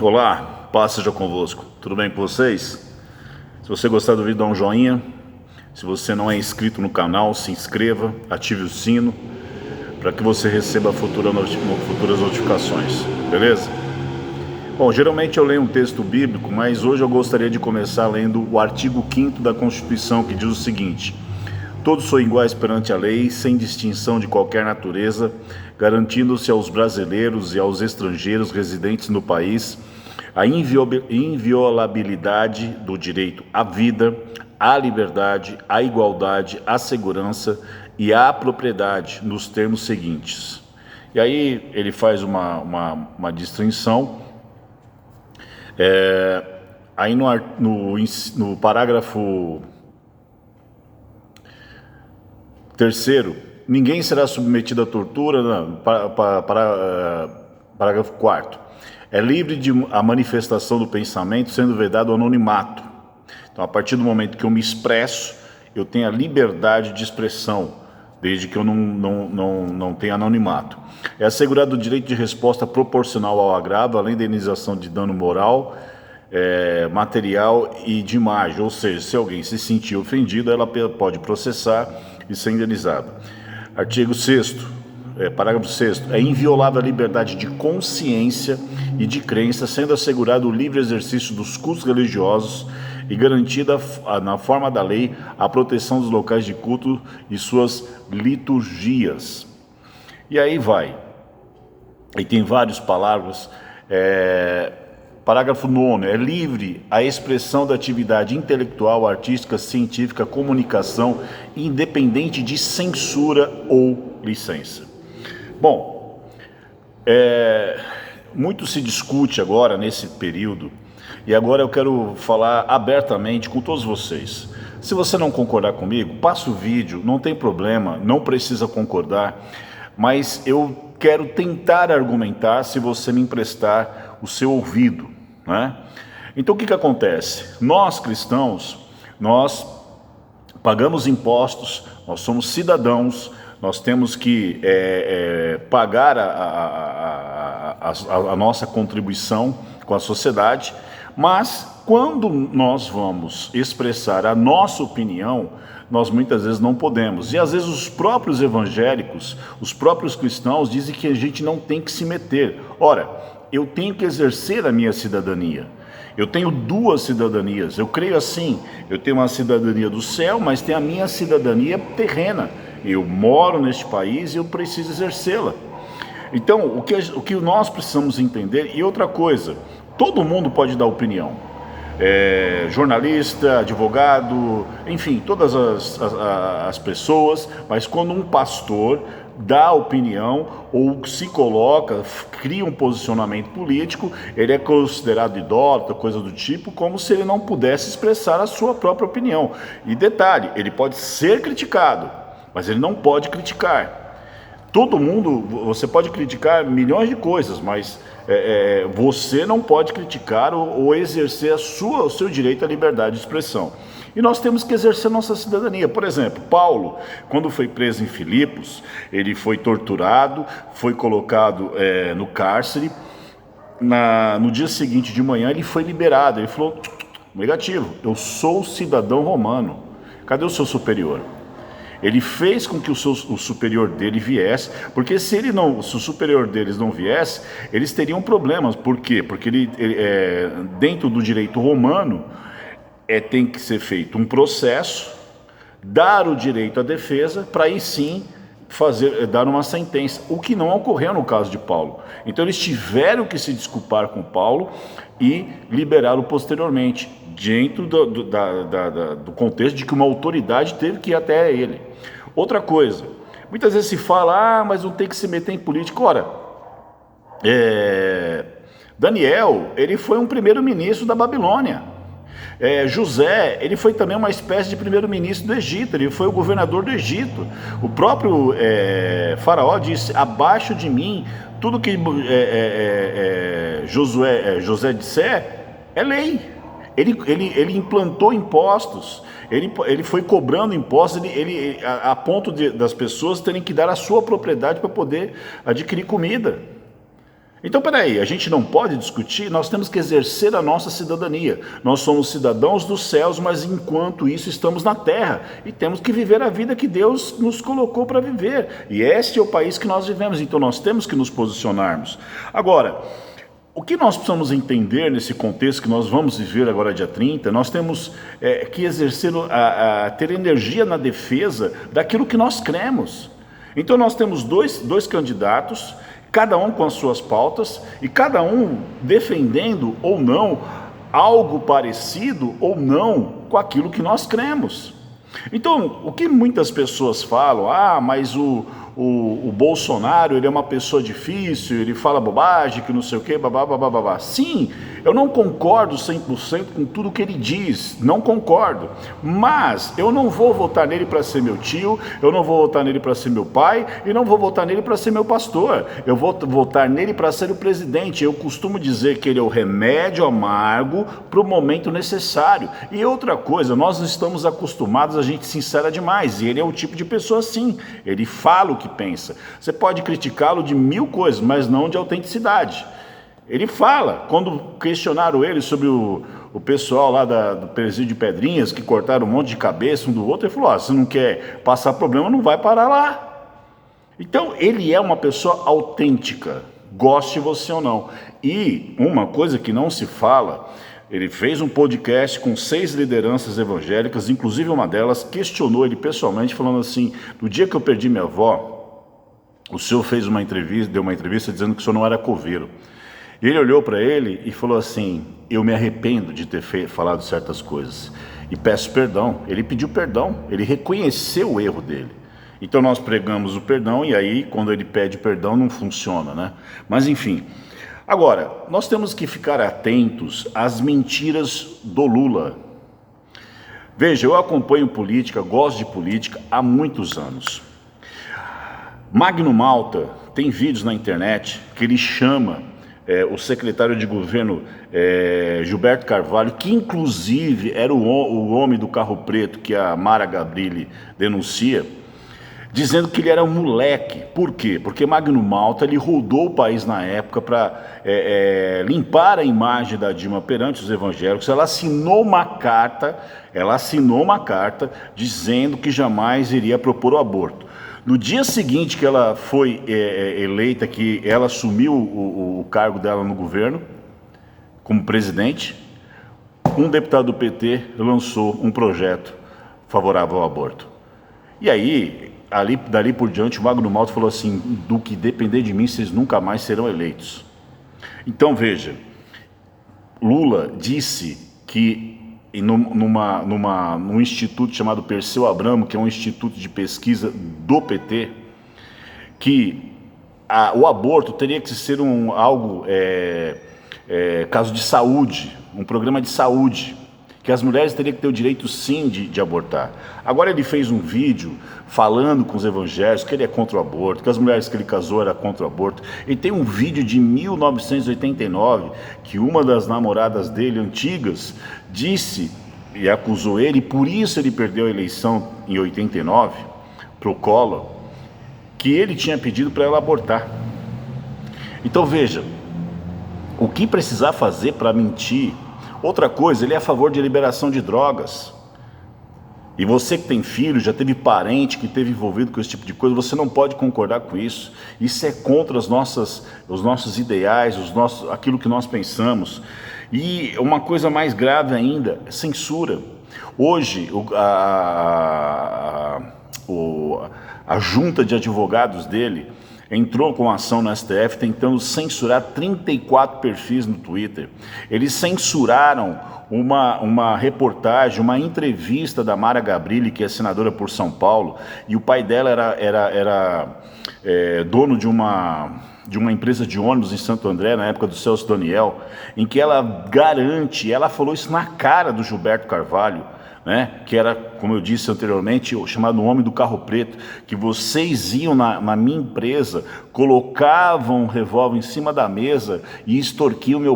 Olá, paz seja convosco. Tudo bem com vocês? Se você gostar do vídeo, dá um joinha. Se você não é inscrito no canal, se inscreva, ative o sino para que você receba futuras notificações, beleza? Bom, geralmente eu leio um texto bíblico, mas hoje eu gostaria de começar lendo o artigo 5º da Constituição, que diz o seguinte: todos são iguais perante a lei, sem distinção de qualquer natureza, garantindo-se aos brasileiros e aos estrangeiros residentes no país a inviolabilidade do direito à vida, à liberdade, à igualdade, à segurança e à propriedade, nos termos seguintes. E aí ele faz uma distinção. Aí no parágrafo 3º, ninguém será submetido à tortura. Parágrafo 4º, é livre a manifestação do pensamento, sendo vedado o anonimato. Então, a partir do momento que eu me expresso, eu tenho a liberdade de expressão, desde que eu não tenha anonimato. É assegurado o direito de resposta proporcional ao agravo, além da indenização de dano moral, material e de imagem. Ou seja, se alguém se sentir ofendido, ela pode processar e ser indenizada. Artigo 6º, parágrafo 6º, é inviolável a liberdade de consciência e de crença, sendo assegurado o livre exercício dos cultos religiosos e garantida na forma da lei a proteção dos locais de culto e suas liturgias. E aí vai. E tem vários parágrafos. Parágrafo 9º, é livre a expressão da atividade intelectual, artística, científica, comunicação, independente de censura ou licença. Bom, muito se discute agora nesse período, e agora eu quero falar abertamente com todos vocês. Se você não concordar comigo, passa o vídeo, não tem problema, não precisa concordar, mas eu quero tentar argumentar se você me emprestar o seu ouvido, né? Então o que acontece? Nós cristãos, nós pagamos impostos, nós somos cidadãos, nós temos que pagar a nossa contribuição com a sociedade, mas quando nós vamos expressar a nossa opinião, nós muitas vezes não podemos. E às vezes os próprios evangélicos, os próprios cristãos dizem que a gente não tem que se meter. Ora, eu tenho que exercer a minha cidadania. Eu tenho duas cidadanias. Eu creio assim, eu tenho uma cidadania do céu, mas tenho a minha cidadania terrena. Eu moro neste país e eu preciso exercê-la. Então, o que nós precisamos entender, e outra coisa, todo mundo pode dar opinião. Jornalista, advogado, enfim, todas as pessoas, mas quando um pastor dá opinião ou se coloca, cria um posicionamento político, ele é considerado idólatra, coisa do tipo, como se ele não pudesse expressar a sua própria opinião. E detalhe, ele pode ser criticado, mas ele não pode criticar. Todo mundo, você pode criticar milhões de coisas, mas você não pode criticar ou exercer o seu direito à liberdade de expressão. E nós temos que exercer nossa cidadania. Por exemplo, Paulo, quando foi preso em Filipos, ele foi torturado, foi colocado no cárcere. No dia seguinte de manhã ele foi liberado. Ele falou: negativo, eu sou cidadão romano. Cadê o seu superior? Ele fez com que o superior dele viesse, porque se o superior deles não viesse, eles teriam problemas. Por quê? Porque dentro do direito romano, tem que ser feito um processo, dar o direito à defesa, para aí sim dar uma sentença, o que não ocorreu no caso de Paulo. Então eles tiveram que se desculpar com Paulo e liberá-lo posteriormente, dentro do contexto de que uma autoridade teve que ir até ele. Outra coisa, muitas vezes se fala, mas não tem que se meter em política. Ora, Daniel, ele foi um primeiro-ministro da Babilônia. José, ele foi também uma espécie de primeiro-ministro do Egito, ele foi o governador do Egito. O próprio faraó disse: abaixo de mim, tudo que José disser é lei. Ele implantou impostos, ele foi cobrando impostos, a ponto das pessoas terem que dar a sua propriedade para poder adquirir comida. Então, peraí, a gente não pode discutir, nós temos que exercer a nossa cidadania. Nós somos cidadãos dos céus, mas enquanto isso estamos na terra e temos que viver a vida que Deus nos colocou para viver. E este é o país que nós vivemos, então nós temos que nos posicionarmos. Agora, o que nós precisamos entender nesse contexto que nós vamos viver agora dia 30, nós temos que exercer, ter energia na defesa daquilo que nós cremos. Então nós temos dois candidatos, cada um com as suas pautas e cada um defendendo ou não algo parecido ou não com aquilo que nós cremos. Então, o que muitas pessoas falam, mas o Bolsonaro, ele é uma pessoa difícil, ele fala bobagem, que não sei o que, babá. Sim, eu não concordo 100% com tudo que ele diz, não concordo, mas eu não vou votar nele para ser meu tio, eu não vou votar nele para ser meu pai, e não vou votar nele para ser meu pastor, eu vou votar nele para ser o presidente. Eu costumo dizer que ele é o remédio amargo para o momento necessário. E outra coisa, nós estamos acostumados, a gente sincera demais, e ele é o tipo de pessoa assim, ele fala o que pensa. Você pode criticá-lo de 1000 coisas, mas não de autenticidade. Ele fala, quando questionaram ele sobre o pessoal lá do presídio de Pedrinhas, que cortaram um monte de cabeça um do outro, ele falou, se não quer passar problema, não vai parar lá. Então, ele é uma pessoa autêntica, goste você ou não. E uma coisa que não se fala, ele fez um podcast com 6 lideranças evangélicas, inclusive uma delas questionou ele pessoalmente, falando assim, no dia que eu perdi minha avó, o senhor deu uma entrevista dizendo que o senhor não era coveiro. Ele olhou para ele e falou assim, eu me arrependo de ter falado certas coisas e peço perdão. Ele pediu perdão, ele reconheceu o erro dele. Então nós pregamos o perdão e aí quando ele pede perdão não funciona, né? Mas enfim, agora, nós temos que ficar atentos às mentiras do Lula. Veja, eu acompanho política, gosto de política há muitos anos. Magno Malta tem vídeos na internet que ele chama o secretário de governo Gilberto Carvalho, que inclusive era o homem do carro preto que a Mara Gabrilli denuncia, dizendo que ele era um moleque. Por quê? Porque Magno Malta ele rodou o país na época para limpar a imagem da Dilma perante os evangélicos. Ela assinou uma carta dizendo que jamais iria propor o aborto. No dia seguinte que ela foi eleita, que ela assumiu o cargo dela no governo, como presidente, um deputado do PT lançou um projeto favorável ao aborto. E aí, dali por diante, o Magno Malta falou assim, do que depender de mim, vocês nunca mais serão eleitos. Então, veja, Lula disse que num instituto chamado Perseu Abramo, que é um instituto de pesquisa do PT, que o aborto teria que ser algo caso de saúde, um programa de saúde, que as mulheres teriam que ter o direito sim de abortar. Agora ele fez um vídeo falando com os evangélicos que ele é contra o aborto, que as mulheres que ele casou eram contra o aborto. E tem um vídeo de 1989 que uma das namoradas dele, antigas, disse e acusou ele, e por isso ele perdeu a eleição em 89 pro Collor, que ele tinha pedido para ela abortar. Então veja, o que precisar fazer para mentir. Outra coisa, ele é a favor de liberação de drogas. E você que tem filho, já teve parente que esteve envolvido com esse tipo de coisa, você não pode concordar com isso. Isso é contra os nossos ideais, aquilo que nós pensamos. E uma coisa mais grave ainda, censura. Hoje, a junta de advogados dele entrou com ação no STF tentando censurar 34 perfis no Twitter. Eles censuraram uma reportagem, uma entrevista da Mara Gabrilli, que é senadora por São Paulo, e o pai dela era dono de uma empresa de ônibus em Santo André, na época do Celso Daniel, em que ela falou isso na cara do Gilberto Carvalho, né, que era, como eu disse anteriormente, o chamado homem do carro preto, que vocês iam na minha empresa, colocavam um revólver em cima da mesa e extorquiam o meu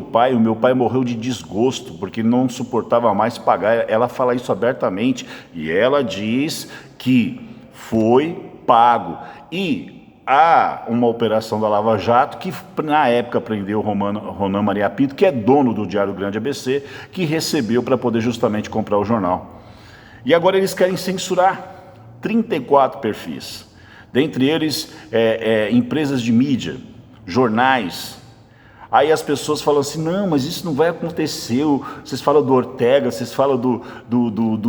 pai morreu de desgosto, porque não suportava mais pagar. Ela fala isso abertamente, e ela diz que foi pago. E há uma operação da Lava Jato que na época prendeu o Ronan Maria Pinto, que é dono do Diário Grande ABC, que recebeu para poder justamente comprar o jornal. E agora eles querem censurar 34 perfis, dentre eles empresas de mídia, jornais. Aí as pessoas falam assim, não, mas isso não vai acontecer, vocês falam do Ortega, vocês falam do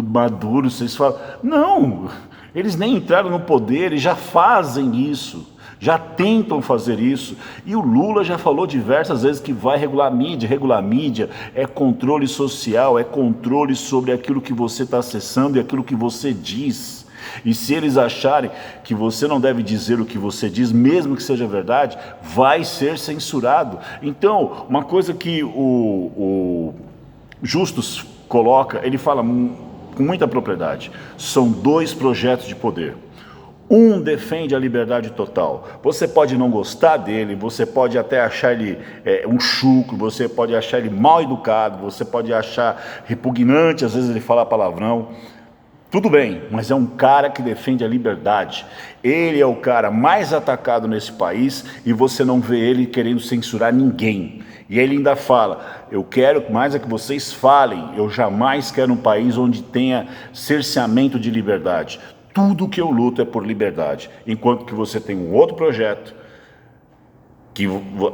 Maduro, vocês falam... Não, eles nem entraram no poder e já fazem isso, já tentam fazer isso. E o Lula já falou diversas vezes que vai regular a mídia. Regular a mídia é controle social, é controle sobre aquilo que você está acessando e aquilo que você diz. E se eles acharem que você não deve dizer o que você diz, mesmo que seja verdade, vai ser censurado. Então, uma coisa que o Justus coloca, ele fala com muita propriedade, são dois projetos de poder. Um defende a liberdade total. Você pode não gostar dele, você pode até achar ele um chucro, você pode achar ele mal educado, você pode achar repugnante, às vezes ele fala palavrão. Tudo bem, mas é um cara que defende a liberdade. Ele é o cara mais atacado nesse país e você não vê ele querendo censurar ninguém. E ele ainda fala, eu quero mais é que vocês falem, eu jamais quero um país onde tenha cerceamento de liberdade. Tudo que eu luto é por liberdade. Enquanto que você tem um outro projeto, que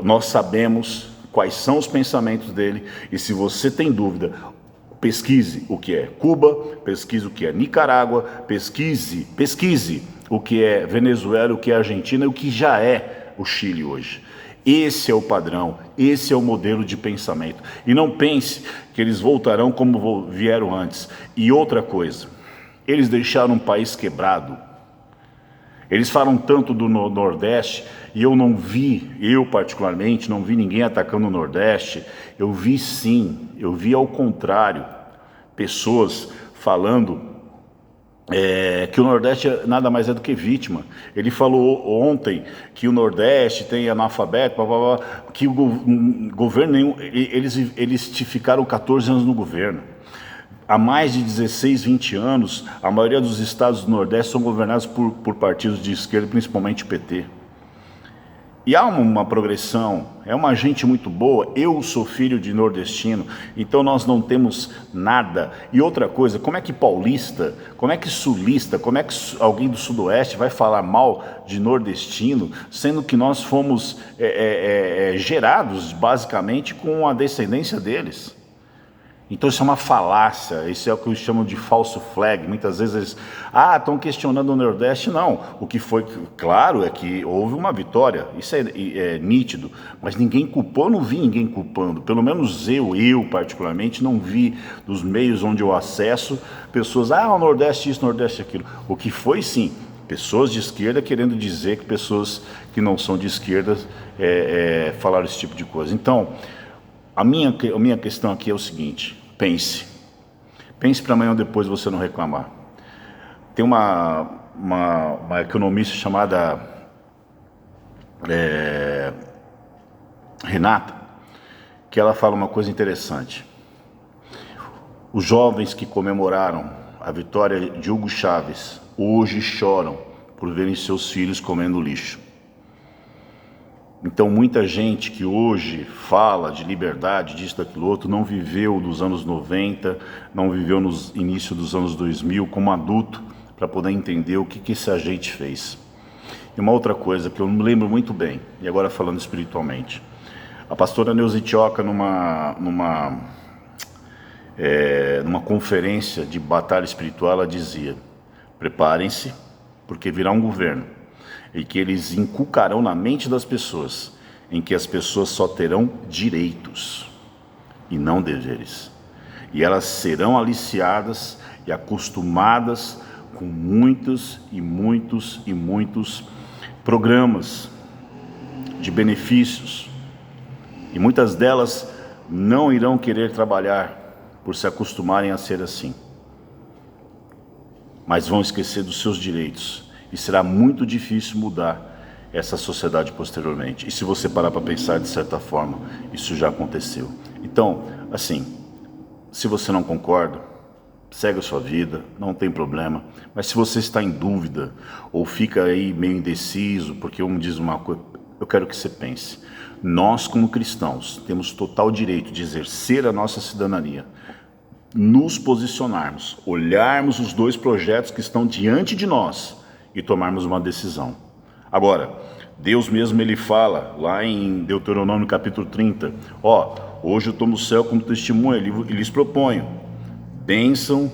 nós sabemos quais são os pensamentos dele, e se você tem dúvida, pesquise o que é Cuba, pesquise o que é Nicarágua, pesquise o que é Venezuela, o que é Argentina e o que já é o Chile hoje. Esse é o padrão, esse é o modelo de pensamento. E não pense que eles voltarão como vieram antes. E outra coisa, eles deixaram um país quebrado. Eles falam tanto do Nordeste, e eu particularmente, não vi ninguém atacando o Nordeste. Eu vi sim, eu vi ao contrário, pessoas falando que o Nordeste nada mais é do que vítima. Ele falou ontem que o Nordeste tem analfabeto, que o governo nenhum, eles ficaram 14 anos no governo. Há mais de 16, 20 anos, a maioria dos estados do Nordeste são governados por partidos de esquerda, principalmente o PT. E há uma progressão, é uma gente muito boa. Eu sou filho de nordestino, então nós não temos nada. E outra coisa, como é que paulista, como é que sulista, como é que alguém do sudoeste vai falar mal de nordestino, sendo que nós fomos gerados basicamente com a descendência deles? Então isso é uma falácia, isso é o que eles chamam de falso flag. Muitas vezes eles estão questionando o Nordeste. Não, o que foi claro é que houve uma vitória, isso é nítido, mas ninguém culpou, eu não vi ninguém culpando, pelo menos eu particularmente não vi dos meios onde eu acesso pessoas, o Nordeste isso, Nordeste aquilo. O que foi sim, pessoas de esquerda querendo dizer que pessoas que não são de esquerda falaram esse tipo de coisa. Então, a minha questão aqui é o seguinte, pense para amanhã ou depois você não reclamar. Tem uma economista chamada Renata, que ela fala uma coisa interessante. Os jovens que comemoraram a vitória de Hugo Chávez hoje choram por verem seus filhos comendo lixo. Então muita gente que hoje fala de liberdade, disso, daquilo outro, não viveu nos anos 90, não viveu no início dos anos 2000 como adulto para poder entender o que esse agente fez. E uma outra coisa que eu me lembro muito bem, e agora falando espiritualmente, a pastora Neuza Itioca numa conferência de batalha espiritual, ela dizia, preparem-se, porque virá um governo, e que eles inculcarão na mente das pessoas, em que as pessoas só terão direitos e não deveres. E elas serão aliciadas e acostumadas com muitos e muitos e muitos programas de benefícios. E muitas delas não irão querer trabalhar por se acostumarem a ser assim. Mas vão esquecer dos seus direitos. E será muito difícil mudar essa sociedade posteriormente. E se você parar para pensar de certa forma, isso já aconteceu. Então, assim, se você não concorda, segue a sua vida, não tem problema. Mas se você está em dúvida ou fica aí meio indeciso, porque um diz uma coisa, eu quero que você pense. Nós, como cristãos, temos total direito de exercer a nossa cidadania, nos posicionarmos, olharmos os dois projetos que estão diante de nós e tomarmos uma decisão. Agora, Deus mesmo ele fala lá em Deuteronômio capítulo 30, hoje eu tomo o céu como testemunha e lhes proponho bênção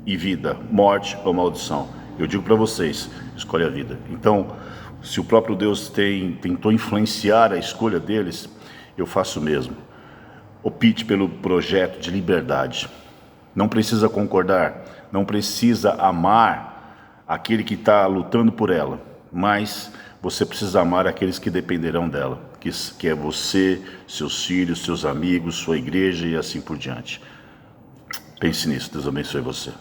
e vida, morte ou maldição. Eu digo para vocês, escolhe a vida. Então, se o próprio Deus tentou influenciar a escolha deles, eu faço o mesmo. Opte pelo projeto de liberdade. Não precisa concordar, não precisa amar aquele que está lutando por ela, mas você precisa amar aqueles que dependerão dela, que é você, seus filhos, seus amigos, sua igreja e assim por diante. Pense nisso, Deus abençoe você.